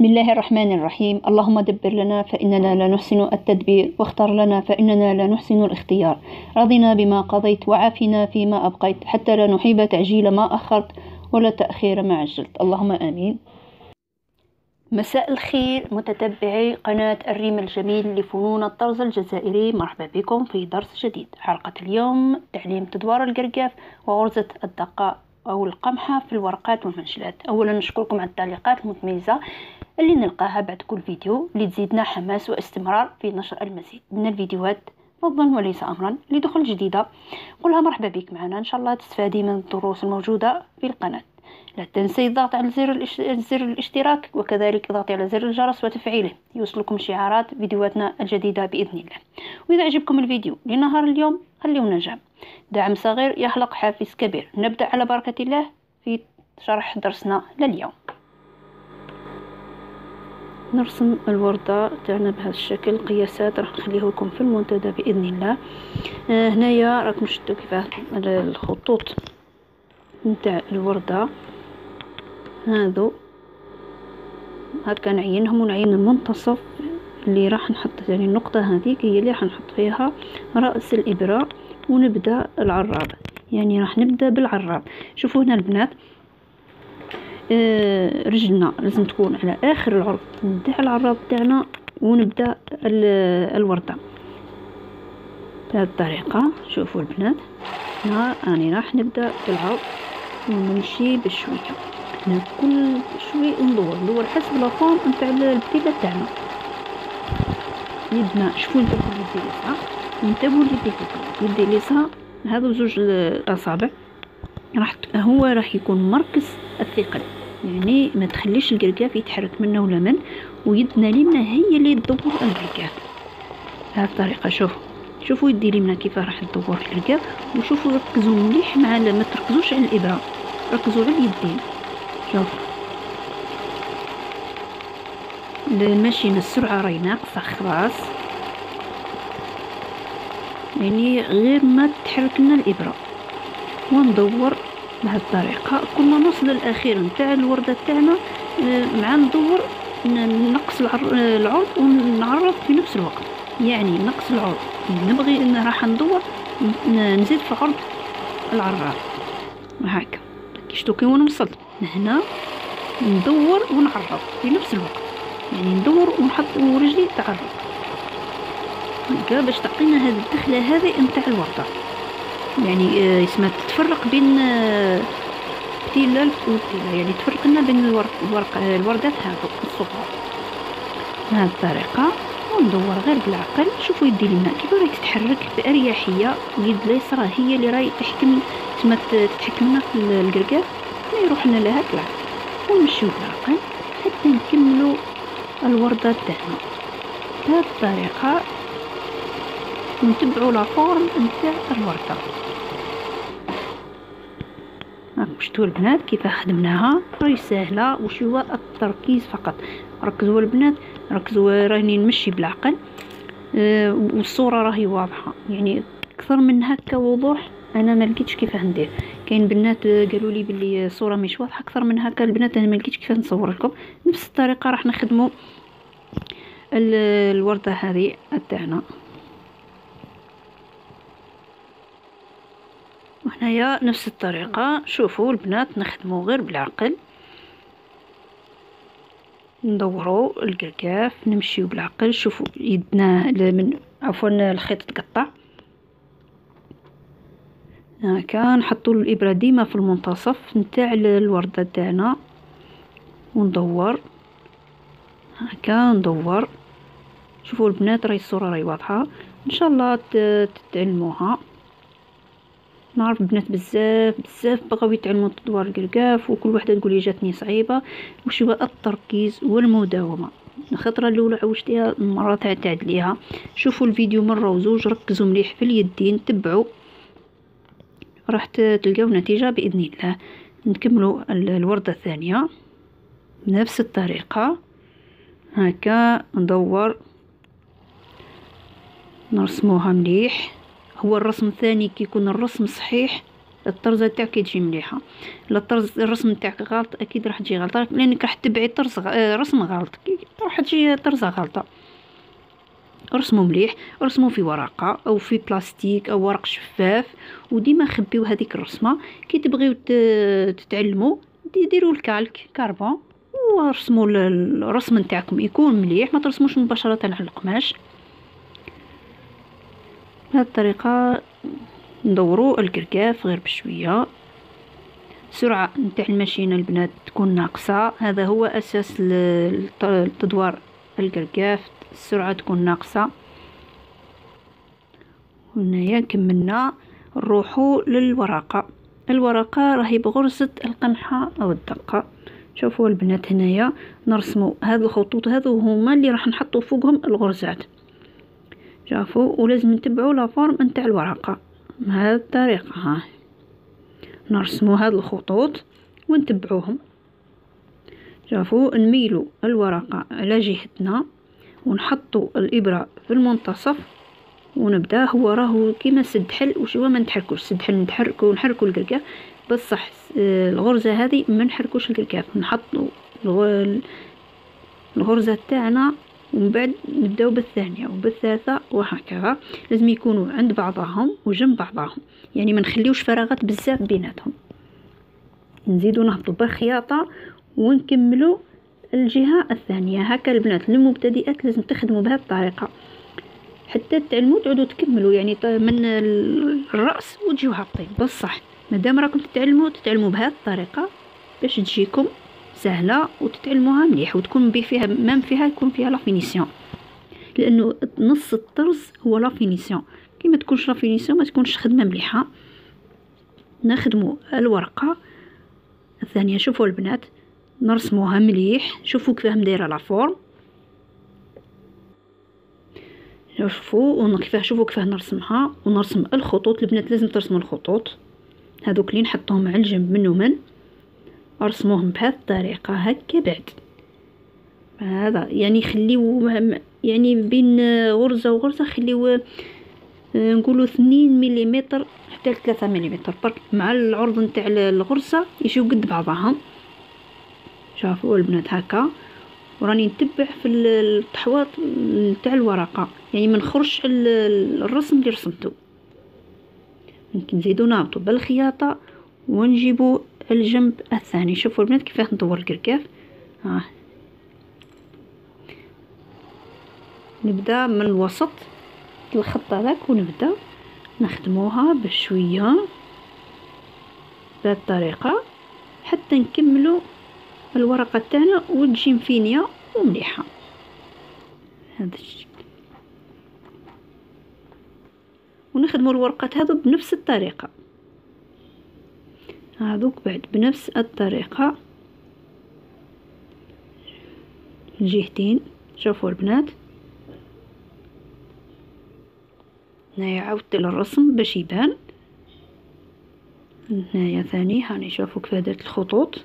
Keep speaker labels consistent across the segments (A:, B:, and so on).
A: بسم الله الرحمن الرحيم. اللهم دبر لنا فإننا لا نحسن التدبير، واختر لنا فإننا لا نحسن الاختيار. رضنا بما قضيت وعافنا فيما أبقيت، حتى لا نحب تعجيل ما أخرت ولا تأخير ما عجلت، اللهم آمين. مساء الخير متتبعي قناة الريم الجميل لفنون الطرز الجزائري، مرحبا بكم في درس جديد. حلقة اليوم تعليم تدوار القرقاف وغرزة الدقة أو القمحة في الورقات والمنشلات. أولا نشكركم على التعليقات المتميزة اللي نلقاها بعد كل فيديو لتزيدنا حماس واستمرار في نشر المزيد من الفيديوهات، فضلا وليس أمرا. لدخول جديدة قولها مرحبا بك معنا، إن شاء الله تستفادي من الدروس الموجودة في القناة. لا تنسي الضغط على زر الاشتراك، وكذلك الضغط على زر الجرس وتفعيله يوصلكم شعارات فيديوهاتنا الجديدة بإذن الله. وإذا عجبكم الفيديو لنهار اليوم خليونا نجم، دعم صغير يخلق حافز كبير. نبدأ على بركة الله في شرح درسنا لليوم. نرسم الوردة تاعنا بهذا الشكل. قياسات راح نخليه لكم في المنتدى بإذن الله. هنايا راكم شدوا كيفاه الخطوط نتاع الوردة هذو، هكا نعينهم ونعين المنتصف اللي راح نحط، يعني النقطة هذيك هي اللي راح نحط فيها رأس الإبرة، ونبدأ العراب. يعني راح نبدأ بالعراب. شوفوا هنا البنات، رجلنا لازم تكون على آخر العرض نتاع العراب تاعنا، ونبدأ الوردة بهذه الطريقة. شوفوا البنات، هنا أنا راح نبدأ بالعرض ونمشي بشوية. هنا كل شوي ندور حسب لافون نتاع البتيلة تاعنا. يدنا شوفوا انتبهوا ليدي اليسرى، انتبهوا ليدي اليسرى، هذو زوج الأصابع راح يكون مركز الثقل، يعني ما تخليش القرقاف يتحرك منا ولا من، ويدنا اليمنى هي اللي تدور القرقاف بهذه الطريقة. شوفوا يدي اليمنى كيف راح تدور القرقاف، وشوفوا ركزوا مليح مع ما تركزوش على الإبرة، ركزوا على اليدين. شوفوا الماشينة السرعة راهي ناقصة خلاص، يعني غير ما تحرك لنا الإبرة، وندور بهذه الطريقة. كل ما نوصل للأخير نتاع الوردة تاعنا مع ندور نقص العرض ونعرض في نفس الوقت، يعني نقص العرض نبغي ان راح ندور نزيد في عرض العراب هكا. شفتوا كي وانا وصلت هنا ندور ونعرض في نفس الوقت، يعني ندور ونحط ورجلي تعرض هكا باش تعطينا هذه الدخله هذه نتاع الورده، يعني اسمها تفرق بين بتيلة وبتيلة، يعني تفرق لنا بين الوردات هذو الصغار بهذه الطريقه. وندور غير بالعقل. شوفوا يدي اليمنى كيف راهي تتحرك بأريحية، واليد اليسرى هي اللي راهي تتحكم لنا في القرقاف، ما يروح لنا لها بالعقل. ونمشيو بالعقل حتى نكملوا الوردة تاعنا بهذه الطريقة، ونتبعوا لا فورم نتاع الوردة. راكم شفتوا البنات كيف خدمناها، راهي سهله وشويه التركيز فقط. ركزوا البنات، ركزوا راني نمشي بالعقل، والصوره راهي واضحه، يعني اكثر من هكا وضوح انا ما لقيتش كيف ندير. كاين بنات قالوا لي باللي الصوره مش واضحه اكثر من هكا، البنات انا ما لقيتش كيف نصور لكم. نفس الطريقه راح نخدموا الورده هذه تاعنا. وهنايا نفس الطريقة. شوفوا البنات نخدموا غير بالعقل، ندوروا القرقاف نمشيو بالعقل. شوفوا يدنا عفوا الخيط تقطع هكا، نحطوا الإبرة ديما في المنتصف نتاع الوردة تاعنا وندور هكا ندور. شوفوا البنات راهي الصورة راهي واضحة، ان شاء الله تتعلموها. نعرف بنات بزاف بغاو يتعلموا تدوار القرقاف، وكل وحده تقول لي جاتني صعيبه. وش هو التركيز والمداومه. الخطره الاولى عوجتيها المره تعدليها. شوفوا الفيديو مره وزوج، ركزوا مليح في اليدين، تبعوا راح تلقاو نتيجه باذن الله. نكملوا الورده الثانيه بنفس الطريقه هكا، ندور نرسموها مليح. هو الرسم الثاني كي يكون الرسم صحيح الطرزه تاعك تجي مليحه. لا الرسم تاعك غلط اكيد راح تجي غلطه، لانك راح تتبعي رسم غلط، راح تجي طرزه غلطه. رسموا مليح، رسموا في ورقه او في بلاستيك او ورق شفاف، وديما خبيو هذيك الرسمه. كي تبغيو تتعلموا ديروا الكالك كاربون ورسموا الرسم نتاعكم يكون مليح، ما ترسموش مباشره على القماش. بهذه الطريقه ندوروا الكركاف غير بشويه. السرعه نتاع الماشينه البنات تكون ناقصه، هذا هو اساس لتدوار الكركاف، السرعه تكون ناقصه. هنايا كملنا، نروحوا للورقه. الورقه راهي بغرزه القمحه او الدقه. شوفوا البنات هنايا نرسموا هذه الخطوط، هذو هما اللي راح نحطوا فوقهم الغرزات. شوفوا، ولازم نتبعوا لا فورم نتاع الورقه بهذه الطريقه. ها نرسموا هذه الخطوط ونتبعوهم. شوفوا، نميلوا الورقه على جهتنا ونحطوا الابره في المنتصف ونبدا. هو راهو كيما سد حل، وش هو ما نتحركوش سد حل، نحركوا الكركاف بصح. الغرزه هذه ما نحركوش الكركاف، نحطوا الغرزه تاعنا ومن بعد نبداو بالثانيه وبالثالثه وهكذا. لازم يكونوا عند بعضهم وجنب بعضهم، يعني ما نخليوش فراغات بزاف بيناتهم. نزيدوا نهبطوا بالخياطه ونكملوا الجهه الثانيه. هكا البنات المبتدئات لازم تخدموا بهذه الطريقه حتى تعلموا تعودوا تكملوا، يعني من الراس وتجيو هابطين. بصح مادام راكم تتعلموا بهذه الطريقه باش تجيكم سهله وتتعلموها مليح، وتكون فيها فيها يكون فيها لا فينيسيون، لانه نص الطرز هو لا فينيسيون. كي ما تكونش لا فينيسيون ما تكونش خدمه مليحه. نخدموا الورقه الثانيه. شوفوا البنات نرسموها مليح، شوفوا كيفاه دايره لا فورم. شوفوا كيفاه نرسمها، ونرسم الخطوط. البنات لازم ترسموا الخطوط هذوك اللي نحطوهم على الجنب من ومن، ارسموهم بهذه الطريقه هكا. بعد هذا يعني خليو يعني بين غرزه وغرزه خليو نقولوا 2 ملم حتى 3 ملم برك مع العرض نتاع الغرزه يجيو قد بعضهم. شوفوا البنات هكا، وراني نتبع في التحواط نتاع الورقه، يعني ما نخرجش الرسم اللي رسمته. ممكن نزيدو نهبطوا بالخياطه ونجيبوا الجنب الثاني. شوفوا البنات كيفاه ندور الكركاف. نبدا من الوسط الخط هذاك ونبدا نخدموها بشويه بهذه الطريقه حتى نكملوا الورقه تاعنا وتجي مفينيه ومليحه. هذا الشيء، ونخدموا الورقات هذو بنفس الطريقه هذوك بعد بنفس الطريقه الجهتين. شوفوا البنات هنايا عاودت للرسم باش يبان. هنايا ثاني هاني شوفوا كيف درت الخطوط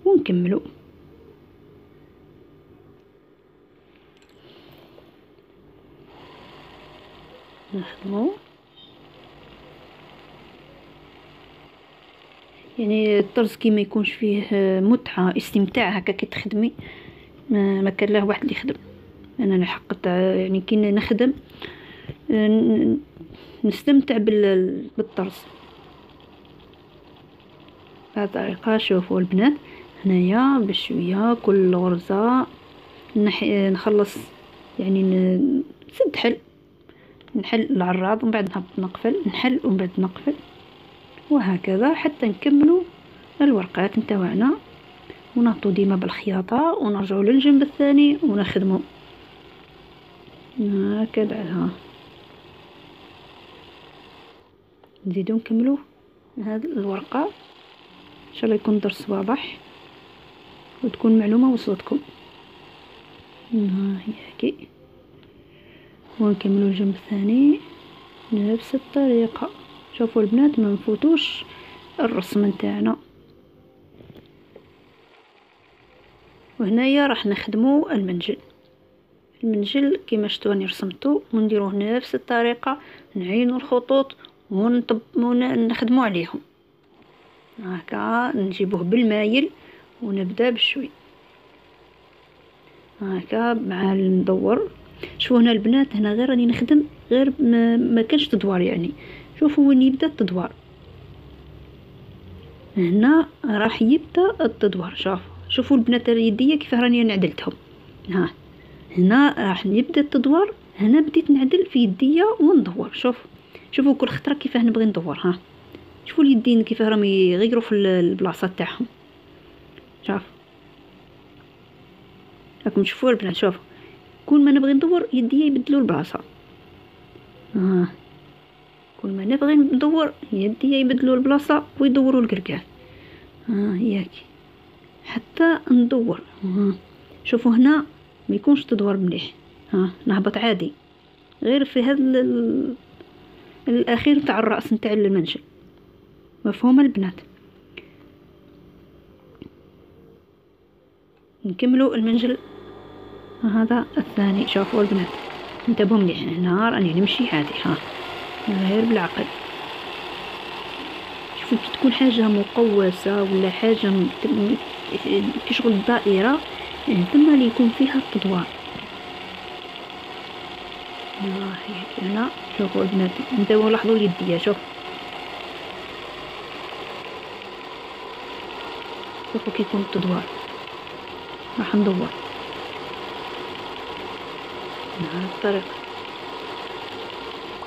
A: ونكملوا. نخدموا يعني الطرز كي ما يكونش فيه متعه استمتاع هكا كي تخدمي، ما كان له واحد اللي يخدم. انا حقت يعني كي نخدم نستمتع بالطرز بهذه الطريقه. شوفوا البنات هنايا بشويه كل غرزه نخلص يعني نسد حل، نحل العراض ومن بعد نهبط نقفل، نحل ومن بعد نقفل، وهكذا حتى نكملوا الورقات نتاعنا. ونهبطوا ديما بالخياطه ونرجعوا للجنب الثاني ونخدموا هكذا. نزيدو نكملوا هذه الورقه. ان شاء الله يكون درس واضح وتكون معلومه وصلتكم. هي هكي، ونكملوا الجنب الثاني بنفس الطريقه. شوفوا البنات ما نفوتوش الرسم نتاعنا. وهنايا راح نخدموا المنجل كما شفتوا راني رسمته، ونديروه نفس الطريقه، نعينوا الخطوط ونخدموا عليهم. هكا نجيبوه بالمايل ونبدا بشوي هكا مع ندور. شوفوا هنا البنات، هنا غير راني نخدم، غير ما كانش تدوار يعني. شوفوا وين يبدا التدوار، هنا راح يبدا التدوار. شوفوا البنات يديا كيف راني نعدلتهم. هنا راح يبدا التدوار، هنا بديت نعدل في يديا وندور. شوفوا كل خطره كيفاه نبغي ندور. شوفوا اليدين كيف راهم يغيروا في البلاصه تاعهم. راكم تشوفوا البنات، كل ما نبغي ندور يديا يبدلوا البلاصه. كل ما نبغي ندور يديا يبدلوا البلاصه ويدوروا القرقاف. ياك حتى ندور. شوفوا هنا ما يكونش تدور مليح. نهبط عادي غير في هذا الاخير تاع الراس نتاع المنشل. مفهومه البنات؟ نكملوا المنجل هذا الثاني. شوفوا البنات انتبهوا مليح، هنا راني نمشي عادي غير بالعقل. شوفوا كي تكون حاجه مقوسه ولا حاجه كشغل دائره، ثم اللي يكون فيها التدوار. هنا شوفوا البنات، انتبهوا لاحظوا يديا. شوفوا كي يكون التدوار راح ندور بهذه الطريقه.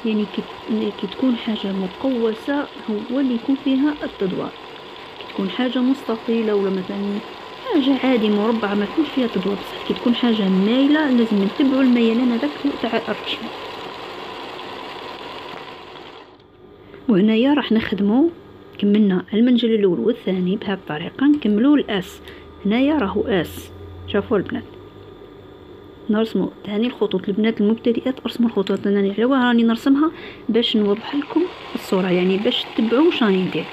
A: يعني كي تكون حاجه مقوسه هو اللي يكون فيها التدوار. كي تكون حاجه مستطيله ولا مثلا حاجه عادي مربعه ما يكونش فيها تدوار، بصح كي تكون حاجه مايله لازم نتبعوا الميلان هذاك تاع الرشم. وهنايا راح نخدموا، كملنا المنجل الاول والثاني بهذه الطريقه، نكملوا الاس. هنايا راهو اس. شوفوا البنات نرسموا ثاني الخطوط. البنات المبتدئات ارسموا الخطوط، انا على راني نرسمها باش نوضح لكم الصوره، يعني باش تتبعوا واش راني ندير.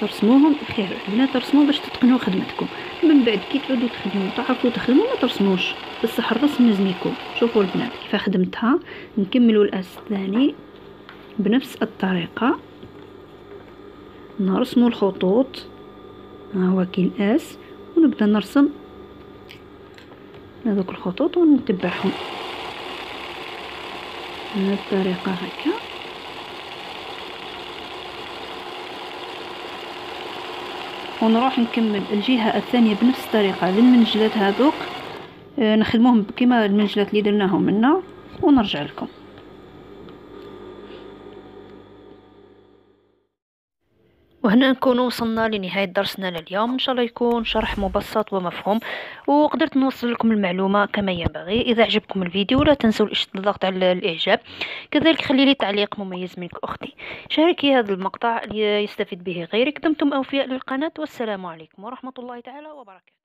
A: ترسموهم خير البنات، ترسموا باش تتقنوا خدمتكم. من بعد كي تعودوا تخدموا تعرفوا تخدموا ما ترسموش، بصح الرسم لازم يكون. شوفوا البنات كيف خدمتها. نكملوا الاس الثاني بنفس الطريقه، نرسموا الخطوط. ها هو كي الاس، ونبدا نرسم هذوك الخطوط ونتبعهم بهذه الطريقه هكا. ونروح نكمل الجهه الثانيه بنفس الطريقه للمنجلات هذوك، نخدموهم كما المنجلات اللي درناهم منا ونرجع لكم. وهنا نكون وصلنا لنهاية درسنا لليوم. إن شاء الله يكون شرح مبسط ومفهوم وقدرت نوصل لكم المعلومة كما ينبغي. إذا عجبكم الفيديو لا تنسوا الضغط على الإعجاب، كذلك خلي لي تعليق مميز منك أختي، شاركي هذا المقطع ليستفيد به غيرك. دمتم أوفياء للقناة، والسلام عليكم ورحمة الله تعالى وبركاته.